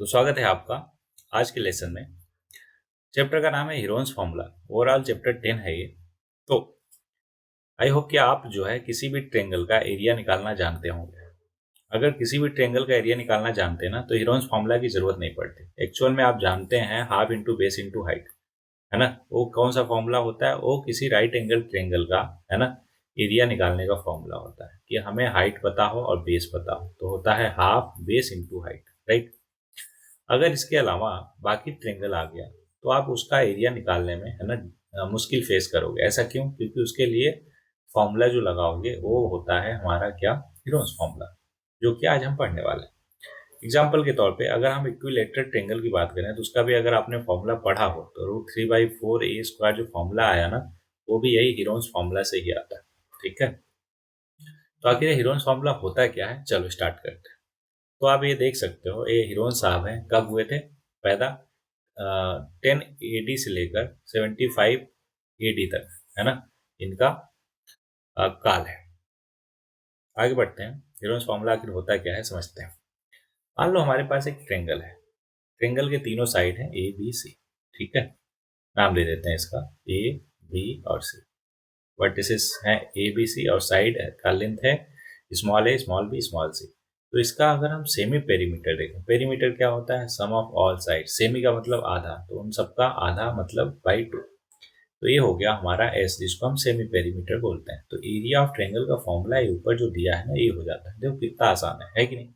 तो स्वागत है आपका आज के लेसन में। चैप्टर का नाम है हीरोन्स फॉर्मूला। ओवरऑल चैप्टर 10 है ये। तो आई होप कि आप जो है किसी भी ट्रेंगल का एरिया निकालना जानते होंगे। अगर किसी भी ट्रेंगल का एरिया निकालना जानते हैं ना, तो हीरोन्स फॉर्मूला की जरूरत नहीं पड़ती। एक्चुअल में आप जानते हैं half into base into height, है ना। वो कौन सा फॉर्मूला होता है? वो किसी राइट एंगल ट्रेंगल का, है ना, एरिया निकालने का फॉर्मूला होता है कि हमें हाइट पता हो और बेस पता हो, तो होता है half base into height, right. अगर इसके अलावा बाकी ट्रेंगल आ गया तो आप उसका एरिया निकालने में, है ना, मुश्किल फेस करोगे। ऐसा क्यों? क्योंकि उसके लिए फॉर्मूला जो लगाओगे वो होता है हमारा क्या? हीरोन्स फॉर्मूला, जो कि आज हम पढ़ने वाले हैं। एग्जाम्पल के तौर पे अगर हम इक्विलेटरल ट्रेंगल की बात करें तो उसका भी अगर आपने फॉर्मूला पढ़ा हो तो √3/4 a² जो फॉर्मूला आया ना, वो भी यही हीरोन्स फॉर्मूला से ही आता है। ठीक है, तो आखिर हीरोन्स फॉर्मूला होता क्या है, चलो स्टार्ट करते हैं। तो आप ये देख सकते हो, ये हीरोन साहब हैं, कब हुए थे पैदा? 10 AD से लेकर 75 AD तक, है ना, इनका काल है। आगे बढ़ते हैं, हीरोन्स फॉर्मूला आखिर होता क्या है समझते हैं। मान लो हमारे पास एक ट्रेंगल है। ट्रेंगल के तीनों साइड हैं ए बी सी। ठीक है, नाम दे देते हैं इसका ए बी और सी। वर्टिसेस हैं ए बी सी और साइड का लेंथ है स्मॉल ए स्मॉल बी स्मॉल सी। तो इसका अगर हम सेमी पेरीमीटर देखें, पेरीमीटर क्या होता है? Sum of all side. Semi का मतलब आधा, तो उन सबका आधा मतलब बाई 2। तो ये हो गया हमारा एस, जिसको हम सेमी पेरीमीटर बोलते हैं। तो एरिया ऑफ ट्रेंगल का फॉर्मूला ये ऊपर जो दिया है ना, ये हो जाता है। देखो कितना आसान है कि नहीं।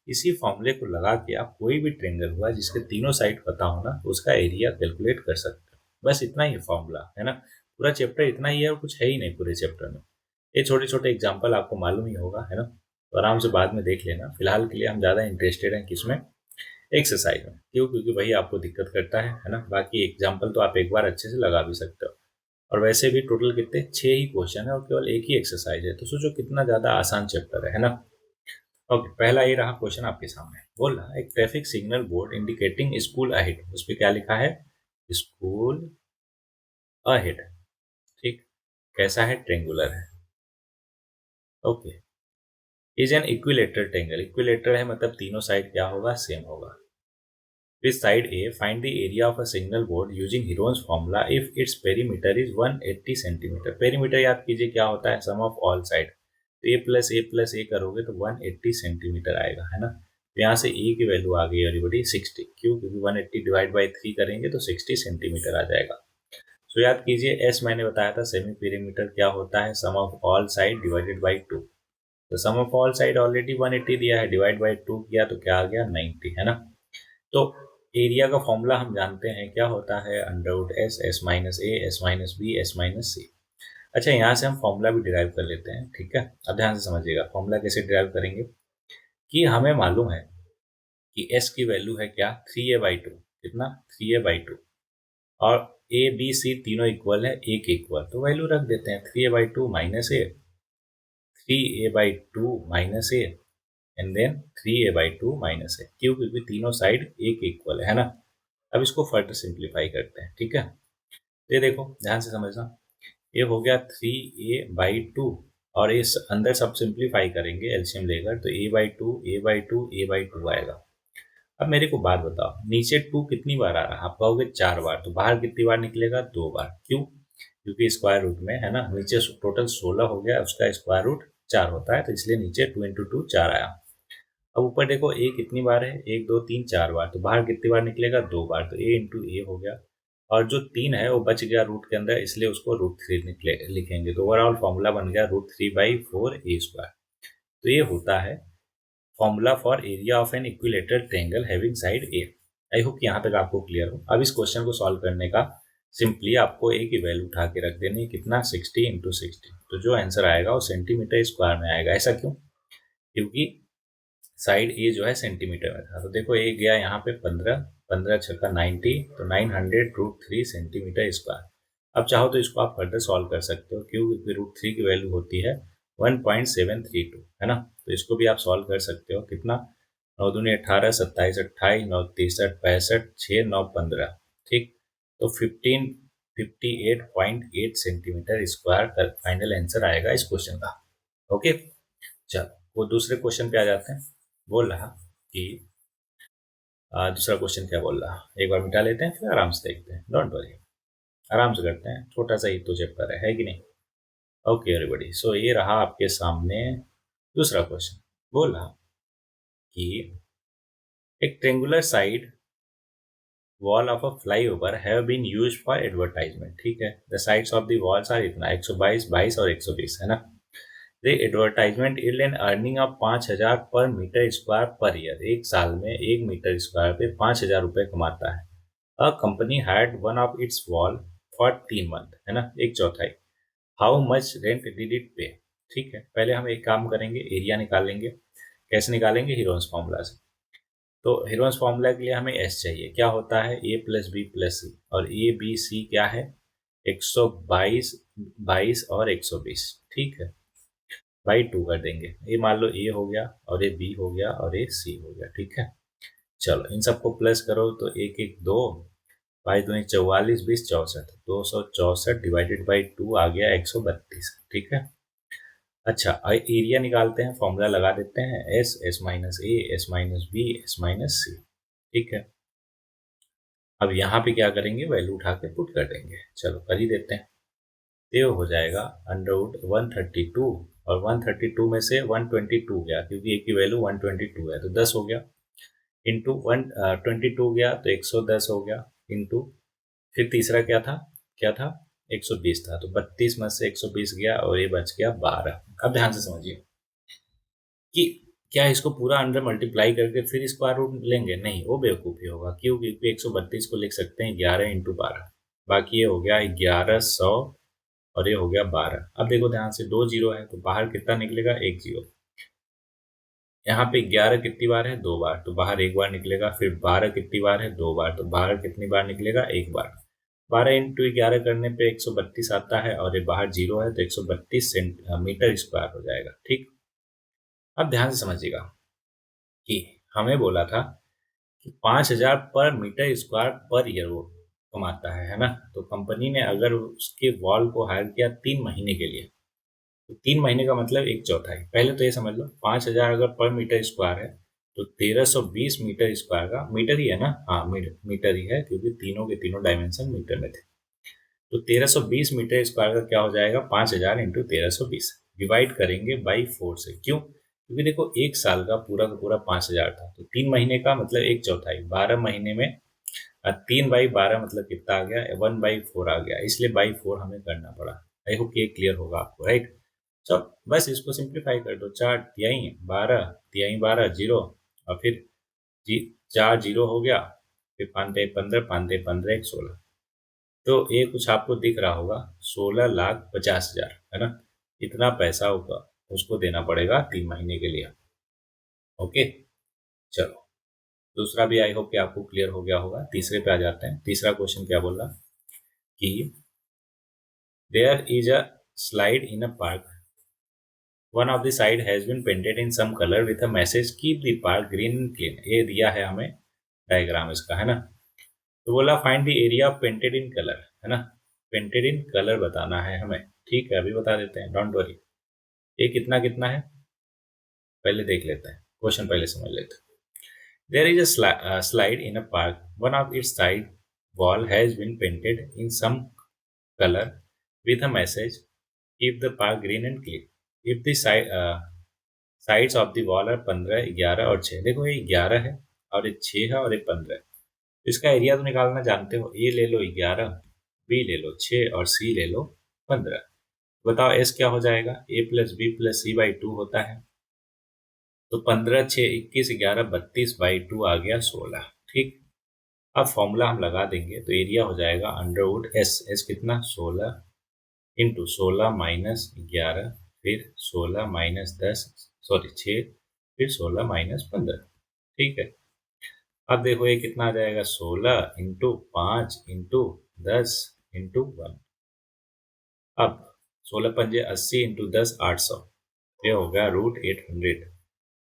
इसी फॉर्मूले को लगा के आप कोई भी ट्रेंगल हुआ जिसके तीनों साइड पता हो ना, तो उसका एरिया कैलकुलेट कर सकते हो। बस इतना ही फॉर्मूला है ना। पूरा चैप्टर इतना ही है और कुछ है ही नहीं पूरे चैप्टर में। ये छोटे छोटे एग्जाम्पल आपको मालूम ही होगा, है ना, तो आराम से बाद में देख लेना। फिलहाल के लिए हम ज़्यादा इंटरेस्टेड हैं किसमें? एक्सरसाइज में। क्यों? क्योंकि वही आपको दिक्कत करता है ना। बाकी एग्जाम्पल तो आप एक बार अच्छे से लगा भी सकते हो। और वैसे भी टोटल कितने 6 ही क्वेश्चन है और केवल एक ही एक्सरसाइज है, तो सोचो कितना ज़्यादा आसान चैप्टर है ना। ओके, पहला ये रहा क्वेश्चन आपके सामने। बोल रहा है एक traffic signal board indicating school ahead, उस पर क्या लिखा है? School ahead. ठीक, कैसा है? ट्रेंगुलर है। Okay, is an equilateral triangle. Equilateral है मतलब तीनों साइड क्या होगा? सेम होगा। With side A find the area of a signal board using Heron's formula if its perimeter is 180 centimetre. Perimeter याद कीजिए क्या होता है? Sum of all side. तो ए प्लस ए करोगे तो 180 सेंटीमीटर आएगा, है ना। तो यहाँ से ए की वैल्यू आ गई एवरीबॉडी 60। क्यों? क्योंकि 180 डिवाइड बाई 3 करेंगे तो 60 सेंटीमीटर आ जाएगा। सो याद कीजिए एस मैंने बताया था सेमी पेरीमीटर क्या होता है? Sum of all side divided by 2। तो sum of all side already 180 दिया है, डिवाइड बाई 2 किया तो क्या आ गया? 90, है ना। तो एरिया का फॉर्मूला हम जानते हैं क्या होता है? Under root S, S minus A, S minus B, S minus C. अच्छा, यहाँ से हम फॉर्मूला भी डिराइव कर लेते हैं। ठीक है, अब ध्यान से समझिएगा फॉर्मूला कैसे डिराइव करेंगे। कि हमें मालूम है कि एस की वैल्यू है क्या? 3a/2। कितना? 3a/2। और ए बी सी तीनों इक्वल है, एक इक्वल, तो वैल्यू रख देते हैं 3a/2 minus A, 3a/2 minus A, and then 3a/2 minus A. क्यों? क्योंकि तीनों साइड एक इक्वल है ना। अब इसको फर्दर सिंप्लीफाई करते हैं। ठीक है, ये देखो ध्यान से समझना। ये हो गया 3a/2 और इस अंदर सब सिंप्लीफाई करेंगे एलसीएम लेकर, तो a/2 आएगा। अब मेरे को बात बताओ, नीचे 2 कितनी बार आ रहा है? आप कहोगे 4 बार, तो बाहर कितनी बार निकलेगा? 2 बार। क्यों? क्योंकि स्क्वायर रूट में, है ना, नीचे टोटल 16 हो गया, उसका स्क्वायर रूट 4 होता है, तो इसलिए नीचे 2 इंटू 2 4 आया। अब ऊपर देखो ए कितनी बार है? 1 2 3 4 बार, तो बाहर कितनी बार निकलेगा? 2 बार, तो ए इंटू ए हो गया। और जो 3 है वो बच गया रूट के अंदर, इसलिए उसको √3 निकले लिखेंगे। तो ओवरऑल फॉर्मूला बन गया √3/4a²। तो ये होता है formula for area of an equilateral triangle having side A. I hope यहाँ तक आपको क्लियर हो। अब इस क्वेश्चन को सॉल्व करने का सिंपली आपको ए की वैल्यू उठा के रख देनी है। कितना? 60 इंटू 60। तो जो आंसर आएगा वो सेंटीमीटर स्क्वायर में आएगा। ऐसा क्यों? क्योंकि साइड ए जो है सेंटीमीटर में था। तो देखो ए गया यहाँ पे 15, 15 छक्का 90, तो 900√3 सेंटीमीटर स्क्वायर। अब चाहो तो इसको आप फर्दर सॉल्व कर सकते हो। क्यों? क्योंकि √3 की वैल्यू होती है 1.732, है ना। तो इसको भी आप सॉल्व कर सकते हो। कितना? 9 दूनी 18, 27 28, 9 63 65, 6 9 15। ठीक, तो 58.8 सेंटीमीटर स्क्वायर का फाइनल आंसर आएगा इस क्वेश्चन का। ओके, चलो वो दूसरे क्वेश्चन पे आ जाते हैं। बोल रहा कि दूसरा क्वेश्चन क्या बोल रहा, एक बार मिटा लेते हैं फिर आराम से देखते हैं, डोंट वरी, आराम से करते हैं, छोटा सा ही तो चैप्टर है कि नहीं। ओके एवरीबॉडी, सो ये रहा आपके सामने दूसरा क्वेश्चन। बोल रहा कि एक triangular side wall of a flyover have been used for advertisement, ठीक है। The sides of the walls are इतना 122, 22 और 120 है ना। The advertisement yield an earning of 5,000 per metre square per year, एक साल में 1 मीटर स्क्वायर पे 5,000 रुपये कमाता है। A company had one of it's wall for 3 month, है ना, एक चौथाई। How much rent did it पे, ठीक है। पहले हम एक काम करेंगे, एरिया निकाल लेंगे। कैसे निकालेंगे, हीरोन्स फॉर्मूला से। तो हीरोन्स फॉर्मूला के लिए हमें एस चाहिए, क्या होता है, ए प्लस बी प्लस सी, और ए बी सी क्या है, 122, 22 और 120, ठीक है। बाई 2 कर देंगे, ये मान लो ए हो गया और ये बी हो गया और ये सी हो गया, ठीक है। चलो इन सबको प्लस करो तो एक एक दो, बाई दूनी 44, 20 64, 264 डिवाइडेड बाई 2 आ गया 132, ठीक है। अच्छा एरिया निकालते हैं, फॉर्मूला लगा देते हैं, S, S minus A, S minus B, S minus C, ठीक है। अब यहाँ पे क्या करेंगे, वैल्यू उठा के पुट कर देंगे, चलो कर ही देते हैं। ये हो जाएगा अंडर रूट 132, और 132 में से 122 गया क्योंकि एक की वैल्यू 122 है तो 10 हो गया, इंटू 122 गया तो 110 हो गया, इंटू फिर तीसरा क्या था 120 था, तो 32 में से 120 गया और ये बच गया 12। अब ध्यान से समझिए कि क्या इसको पूरा अंडर मल्टीप्लाई करके फिर स्क्वायर रूट लेंगे, नहीं, वो बेवकूफ़ी होगा। क्यों, क्योंकि 132 को लिख सकते हैं 11 इंटू 12, बाकी ये हो गया 1100 और ये हो गया 12। अब देखो ध्यान से, 2 जीरो है तो बाहर कितना निकलेगा, 1 जीरो। यहाँ पे 11 कितनी बार है, 2 बार, तो बाहर 1 बार निकलेगा। फिर 12 कितनी बार है, 2 बार, तो बाहर कितनी बार निकलेगा, 1 बार। 12 इंटू 11 करने पे 132 आता है, और ये बाहर जीरो है तो 132 मीटर स्क्वायर हो जाएगा, ठीक। अब ध्यान से समझिएगा कि हमें बोला था कि 5,000 per metre square per year वो कमाता है ना। तो कंपनी ने अगर उसके वॉल को हायर किया 3 महीने के लिए, तो 3 महीने का मतलब एक चौथाई। पहले तो ये समझ लो, 5,000 अगर पर मीटर स्क्वायर है तो 1320 मीटर स्क्वायर का, मीटर ही है ना, हाँ मीटर ही है क्योंकि तीनों के तीनों डायमेंशन मीटर में थे। तो 1320 मीटर स्क्वायर का क्या हो जाएगा, 5,000 इंटू 1320, डिवाइड करेंगे बाई 4 से। क्यों, क्योंकि देखो एक साल का पूरा 5,000 था, तो 3 महीने का मतलब एक चौथाई, 12 महीने में 3/12 मतलब कितना आ गया, 1/4 आ गया, इसलिए बाई 4 हमें करना पड़ा। आई होप ये क्लियर होगा आपको, राइट। तो बस इसको सिंप्लीफाई कर दो, 4 तिहाई 12 जीरो, और फिर जी 4 जीरो हो गया, फिर 5 15, 5 15 एक 16। तो ये कुछ आपको दिख रहा होगा, 16,50,000, है ना। इतना पैसा होगा उसको देना पड़ेगा 3 महीने के लिए। ओके, चलो दूसरा भी आई होप कि आपको क्लियर हो गया होगा। तीसरे पे आ जाते हैं। तीसरा क्वेश्चन क्या बोल रहा कि there is a slide in a park, one of the side has been painted in some colour with a message keep the park green and clean. ये दिया है हमें डायग्राम इसका, है ना। तो बोला find the area of painted in colour, है ना। पेंटेड इन कलर बताना है हमें, ठीक है, अभी बता देते हैं, डोंट वरी। ये कितना कितना है पहले देख लेते हैं, क्वेश्चन पहले समझ लेते हैं। There is a slide in a park, one of its side wall has been painted in some color with a message keep the park green and clean if the sides of the wall are 15, 11 और 6। देखो ये 11 है और ये 6 है और ये 15 है, तो इसका एरिया तो निकालना जानते हो, ए ले लो 11, बी ले लो 6 और सी ले लो 15। बताओ एस क्या हो जाएगा, A plus B plus C by 2 होता है, तो 15 6 21 11 32 बाई 2 आ गया 16, ठीक। अब फॉर्मूला हम लगा देंगे तो एरिया हो जाएगा अंडर वुड एस, एस कितना 16 इंटू 16 माइनस 11, फिर 16 माइनस 10, सॉरी 6, फिर 16 माइनस 15, ठीक है। अब देखो ये कितना आ जाएगा, 16 इंटू 5 इंटू 10 इंटू 1। अब 16 पंजे 80 इंटू 10 800, ये हो गया रूट 800।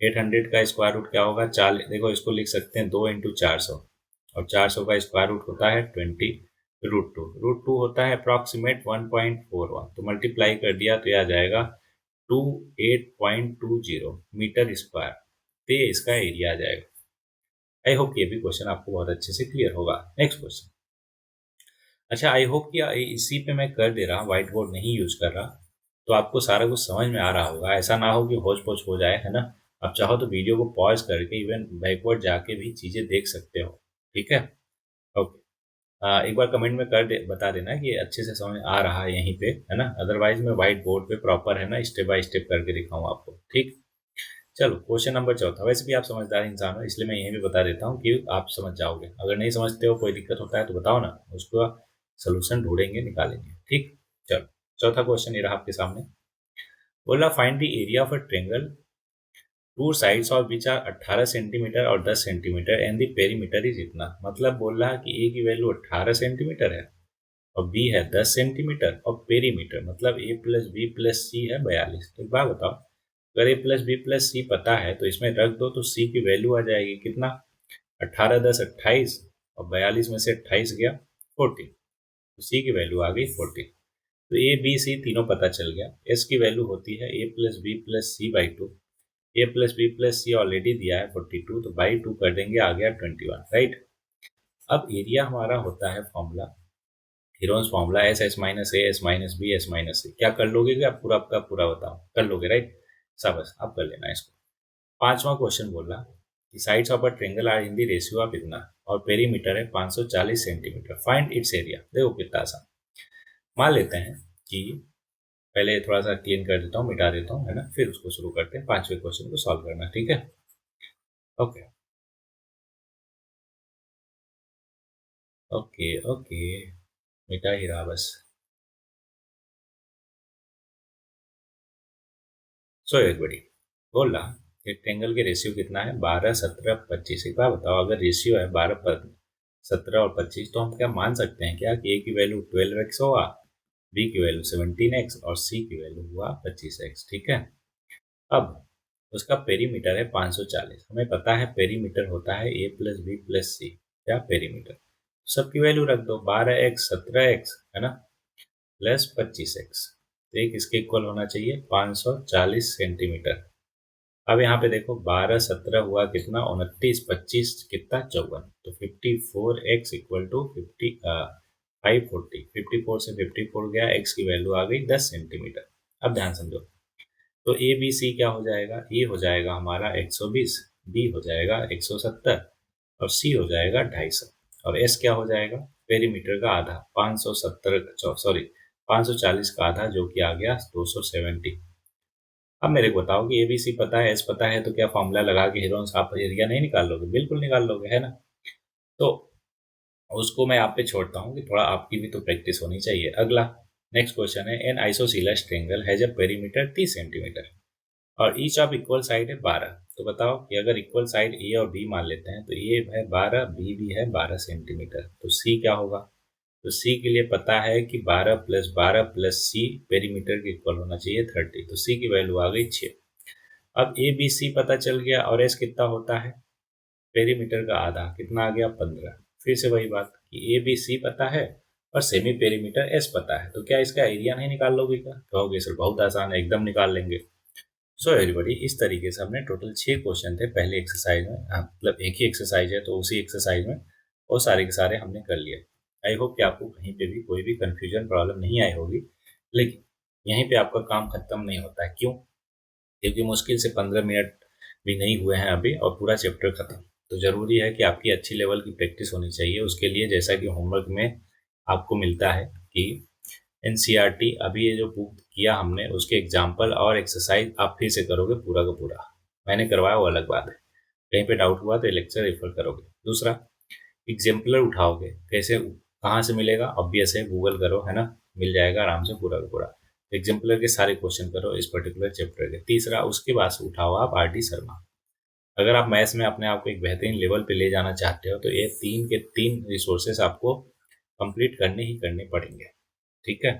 800 का स्क्वायर रूट क्या होगा, 4, देखो इसको लिख सकते हैं 2 इंटू 400, और 400 का स्क्वायर रूट होता है 20 रूट टू होता है अप्रॉक्सीमेट 1.41, तो मल्टीप्लाई कर दिया तो यह आ जाएगा 28.20 मीटर स्क्वायर, तो ये इसका एरिया आ जाएगा। आई होप ये भी क्वेश्चन आपको बहुत अच्छे से क्लियर होगा। Next question. अच्छा, आई होप कि इसी पे मैं कर दे रहा हूँ, व्हाइट बोर्ड नहीं यूज कर रहा, तो आपको सारा कुछ समझ में आ रहा होगा। ऐसा ना हो कि होच पोच हो जाए, है ना। आप चाहो तो वीडियो को पॉज करके इवन बैकवर्ड जाके भी चीजें देख सकते हो। ठीक है, ओके। एक बार कमेंट में बता देना कि अच्छे से समझ आ रहा है यहीं पे, है ना। अदरवाइज मैं व्हाइट बोर्ड पे प्रॉपर, है ना, स्टेप बाय स्टेप करके दिखाऊँ आपको। ठीक, चलो क्वेश्चन नंबर चौथा। वैसे भी आप समझदार इंसान हो, इसलिए मैं यहीं भी बता देता हूँ कि आप समझ जाओगे। अगर नहीं समझते हो, कोई दिक्कत होता है तो बताओ ना, उसको सोल्यूशन ढूंढेंगे, निकालेंगे। ठीक, चलो चौथा क्वेश्चन ये रहा आपके सामने। बोला find the area of a triangle two sides of which are 18 centimetre और 10 centimetre and the perimeter is इतना। मतलब बोल रहा है कि ए की वैल्यू 18 सेंटीमीटर है और बी है 10 सेंटीमीटर और पेरीमीटर मतलब ए प्लस बी प्लस सी है 42। तो एक बात बताओ, अगर ए प्लस बी प्लस सी पता है तो इसमें रख दो तो सी की वैल्यू आ जाएगी कितना, 18 10 28 और 42 में से 28 गया 14, तो सी की वैल्यू आ गई 14। तो ए बी सी तीनों पता चल गया। एस की वैल्यू होती है A plus B plus C by two. A plus B plus C already दिया है 42, तो बाई टू कर देंगे, आ गया 21, राइट। अब एरिया हमारा होता है formula, Heron's formula S S minus A S minus B S minus C. क्या कर लोगे, क्या पूरा आपका पूरा बताओ, कर लोगे राइट। शाबाश, आप कर लेना इसको। पांचवा क्वेश्चन बोला कि sides of a triangle are in the ratio of इतना और पेरीमीटर है 540 सेंटीमीटर, फाइंड इट्स एरिया। देखो कितना आसान। मान लेते हैं कि पहले थोड़ा सा क्लीन कर देता हूँ, मिटा देता हूँ, है ना, फिर उसको शुरू करते हैं पांचवें क्वेश्चन को सॉल्व करना। ठीक है, ओके ओके ओके, मिटा ही रहा बस। सो एवरीबॉडी, बोल रहा रेक्टेंगल के रेशियो कितना है, 12 17 25। एक बार बताओ, अगर रेशियो है 12 17 और 25, तो हम क्या मान सकते हैं क्या कि ए की वैल्यू 12x होगा, बी की वैल्यू 17x और सी की वैल्यू हुआ 25x। ठीक है, अब उसका पेरीमीटर है 540। हमें पता है पेरीमीटर होता है ए प्लस बी प्लस सी, क्या पेरीमीटर। सबकी वैल्यू रख दो, 12x 17x, है ना, प्लस 25x। तो एक इसके इक्वल होना चाहिए 540 सेंटीमीटर। अब यहाँ पे देखो 12 17 हुआ कितना 29, 25 कितना 54, तो 54x इक्वल टू 540। 54 से 54 गया, x की वैल्यू आ गई 10 सेंटीमीटर। अब ध्यान समझो, तो ए बी सी क्या हो जाएगा, ए हो जाएगा हमारा 120, बी हो जाएगा 170 और सी हो जाएगा 250 और एस क्या हो जाएगा, पेरीमीटर का आधा 570, सॉरी 540 का आधा जो कि आ गया 270। अब मेरे को बताओ कि एबीसी पता है, एस पता है, तो क्या फॉर्मूला लगा के हीरोन्स आप एरिया नहीं निकाल लोगे, बिल्कुल निकाल लोगे, है ना। तो उसको मैं आप पे छोड़ता हूँ कि थोड़ा आपकी भी तो प्रैक्टिस होनी चाहिए। अगला नेक्स्ट क्वेश्चन है, an isosceles triangle has a perimeter 30 centimetre और ईच ऑफ इक्वल साइड है 12। तो बताओ कि अगर इक्वल साइड ए और बी मान लेते हैं तो ए है 12, बी भी है 12 सेंटीमीटर, तो सी क्या होगा। तो सी के लिए पता है कि 12 प्लस सी पेरीमीटर के इक्वल होना चाहिए 30, तो सी की वैल्यू आ गई 6। अब ए बी सी पता चल गया और एस कितना होता है, पेरीमीटर का आधा कितना आ गया 15। फिर से वही बात कि ए बी सी पता है और सेमी पेरीमीटर एस पता है, तो क्या इसका एरिया नहीं निकाल लोगे, क्या कहोगे सर बहुत आसान है, एकदम निकाल लेंगे। सो एवरीबॉडी, इस तरीके से हमने टोटल 6 क्वेश्चन थे पहले एक्सरसाइज में। हाँ, मतलब एक ही एक्सरसाइज है तो उसी एक्सरसाइज में वो सारे के सारे हमने कर लिए। आई होप कि आपको कहीं पे भी कोई भी कंफ्यूजन प्रॉब्लम नहीं आई होगी। लेकिन यहीं पे आपका काम खत्म नहीं होता है, क्यों, क्योंकि मुश्किल से 15 मिनट भी नहीं हुए हैं अभी और पूरा चैप्टर खत्म। तो ज़रूरी है कि आपकी अच्छी लेवल की प्रैक्टिस होनी चाहिए। उसके लिए जैसा कि होमवर्क में आपको मिलता है कि एनसीईआरटी अभी ये जो बुक किया हमने उसके एग्जाम्पल और एक्सरसाइज आप फिर से करोगे पूरा का पूरा। मैंने करवाया वो अलग बात है, कहीं पे डाउट हुआ तो लेक्चर रेफर करोगे। दूसरा, एग्जाम्पलर उठाओगे, कैसे कहाँ से मिलेगा, ऑब्वियस है गूगल करो, है ना, मिल जाएगा आराम से पूरा का पूरा। एग्जाम्पलर के सारे क्वेश्चन करो इस पर्टिकुलर चैप्टर के। तीसरा, उसके बाद से उठाओ आप आरटी शर्मा। अगर आप मैथ्स में अपने आप को एक बेहतरीन लेवल पे ले जाना चाहते हो तो ये 3 के 3 रिसोर्सेस आपको कंप्लीट करने ही करने पड़ेंगे। ठीक है,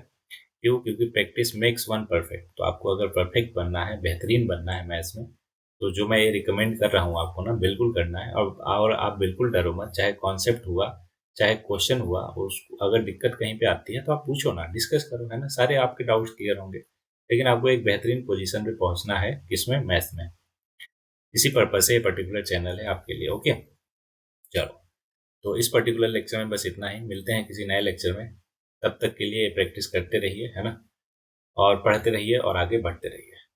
क्यों, क्योंकि प्रैक्टिस मेक्स वन परफेक्ट। तो आपको अगर परफेक्ट बनना है, बेहतरीन बनना है मैथ्स में, तो जो मैं ये रिकमेंड कर रहा हूँ आपको ना, बिल्कुल करना है। और आप बिल्कुल डरो मत, चाहे कॉन्सेप्ट हुआ चाहे क्वेश्चन हुआ, उस अगर दिक्कत कहीं पे आती है तो आप पूछो ना, डिस्कस करो, है ना, सारे आपके डाउट्स क्लियर होंगे। लेकिन आपको एक बेहतरीन पोजीशन पे पहुंचना है, किसमें, मैथ्स में। इसी पर्पज से ये पर्टिकुलर चैनल है आपके लिए। ओके, चलो, तो इस पर्टिकुलर लेक्चर में बस इतना ही। मिलते हैं किसी नए लेक्चर में। तब तक के लिए प्रैक्टिस करते रहिए, है ना, और पढ़ते रहिए और आगे बढ़ते रहिए।